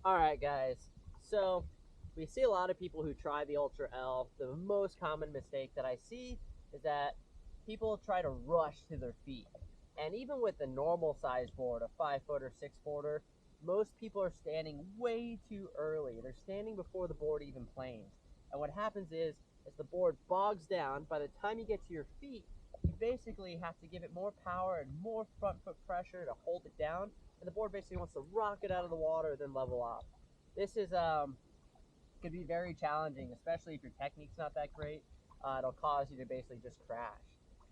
All right, guys. So we see a lot of people who try the Ultra L. The most common mistake that I see is that people try to rush to their feet. And even with the normal size board, a 5-footer, 6-footer, most people are standing way too early. They're standing before the board even planes. And what happens is, as the board bogs down, by the time you get to your feet, you basically have to give it more power and more front foot pressure to hold it down, and the board basically wants to rock it out of the water, then level off. This is could be very challenging, especially if your technique's not that great. It'll cause you to basically just crash.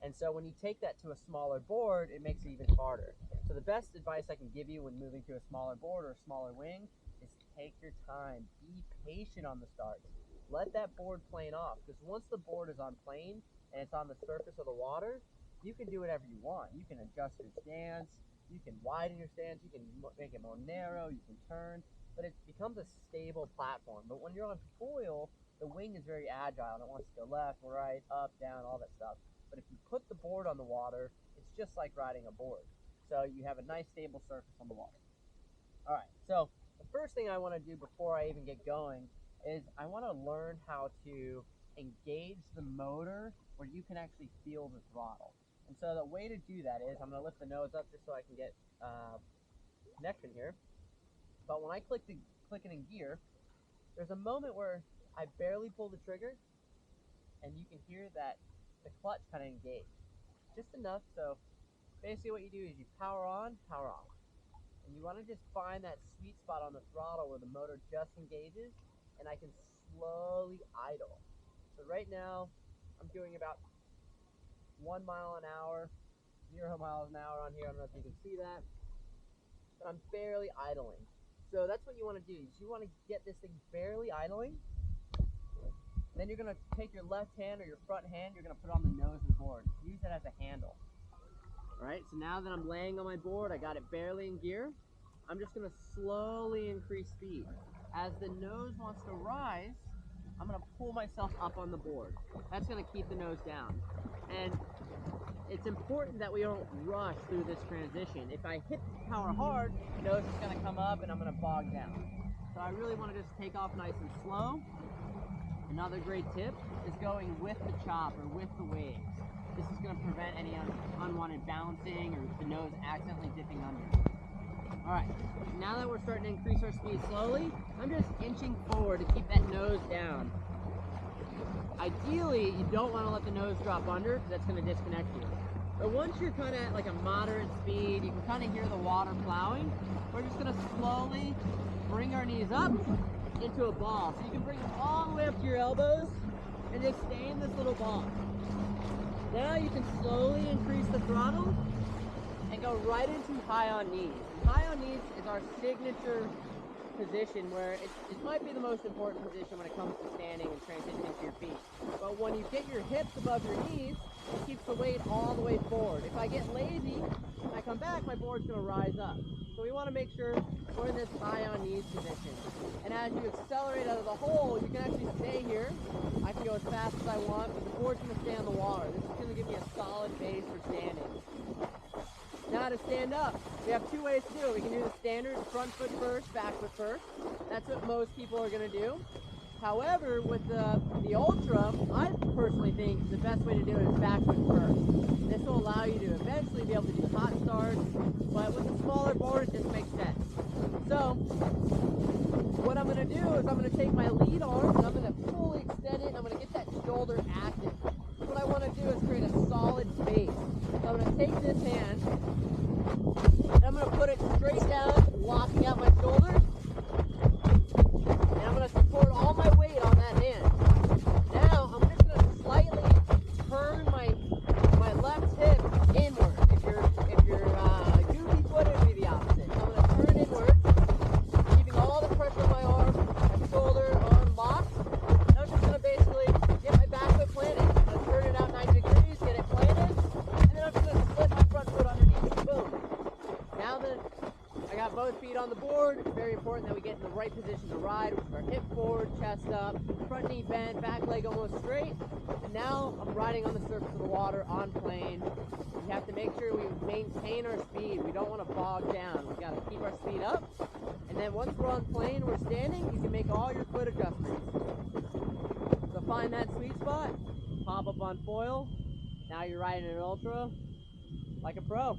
And so when you take that to a smaller board, it makes it even harder. So the best advice I can give you when moving to a smaller board or a smaller wing is take your time. Be patient on the starts. Let that board plane off, because once the board is on plane and it's on the surface of the water, you can do whatever you want. You can adjust your stance, you can widen your stance, you can make it more narrow, you can turn, but it becomes a stable platform. But when you're on foil, the wing is very agile and it wants to go left, right, up, down, all that stuff. But if you put the board on the water, it's just like riding a board. So you have a nice stable surface on the water. All right, so the first thing I want to do before I even get going is I want to learn how to engage the motor where you can actually feel the throttle. And so the way to do that is I'm going to lift the nose up just so I can get connection here. But when I click it in gear, there's a moment where I barely pull the trigger, and you can hear that the clutch kind of engage, just enough. So basically, what you do is you power on, power off, and you want to just find that sweet spot on the throttle where the motor just engages, and I can slowly idle. So right now, I'm doing about 1 mile an hour, 0 miles an hour on here. I don't know if you can see that, but I'm barely idling. So that's what you want to do. Is you want to get this thing barely idling. And then you're going to take your left hand or your front hand, you're going to put it on the nose of the board. Use it as a handle. All right, so now that I'm laying on my board, I got it barely in gear. I'm just going to slowly increase speed. As the nose wants to rise, I'm going to pull myself up on the board. That's going to keep the nose down. And it's important that we don't rush through this transition. If I hit the power hard, the nose is going to come up and I'm going to bog down. So I really want to just take off nice and slow. Another great tip is going with the chop or with the waves. This is going to prevent any unwanted bouncing or the nose accidentally dipping under. All right, now that we're starting to increase our speed slowly, I'm just inching forward to keep that nose down. Ideally, you don't want to let the nose drop under because that's going to disconnect you. But once you're kind of at like a moderate speed, you can kind of hear the water plowing. We're just going to slowly bring our knees up into a ball. So you can bring them all the way up to your elbows and just stay in this little ball. Now you can slowly increase the throttle and go right into high on knees. And high on knees is our signature position where it might be the most important position when it comes to standing and transitioning to your feet. But when you get your hips above your knees, it keeps the weight all the way forward. If I get lazy and I come back, my board's going to rise up. So we want to make sure we're in this high on knees position. And as you accelerate out of the hole, you can actually stay here. I can go as fast as I want, but the board's going to stay on the water. This is going to give me a solid base for standing. Now to stand up, we have two ways to do it. We can do the standard front foot first, back foot first. That's what most people are going to do. However, with the Ultra, I personally think the best way to do it is back foot first. This will allow you to eventually be able to do hot starts, but with a smaller board, it just makes sense. So, what I'm going to do is I'm going to take my lead arm and I'm going to fully extend it and I'm going to get that shoulder active. What I want to do is create a solid base. So I'm going to take this hand and I'm going to put it straight down, locking out my shoulders. And I'm going to support all my weight on that hand. Now I'm just going to slightly turn my left hip inward. If you're goofy footed, it would be the opposite. So I'm going to turn inward, keeping all the pressure on my arm, my shoulder, arm locked. And I'm just going to basically get my back foot planted. I'm going to turn it out 90 degrees, get it planted, and then I'm just going to split my front foot underneath. Boom. Now that I got both feet on the board, it's very important that we get in the right position to ride, which is our hip forward, chest up, front knee bent, back leg almost straight. And now I'm riding on the surface of the water on plane. We have to make sure we maintain our speed. We don't want to bog down. We got to keep our speed up. And And then once we're on plane, we're standing, you can make all your foot adjustments. So find that sweet spot, pop up on foil. Now you're riding an ultra like a pro.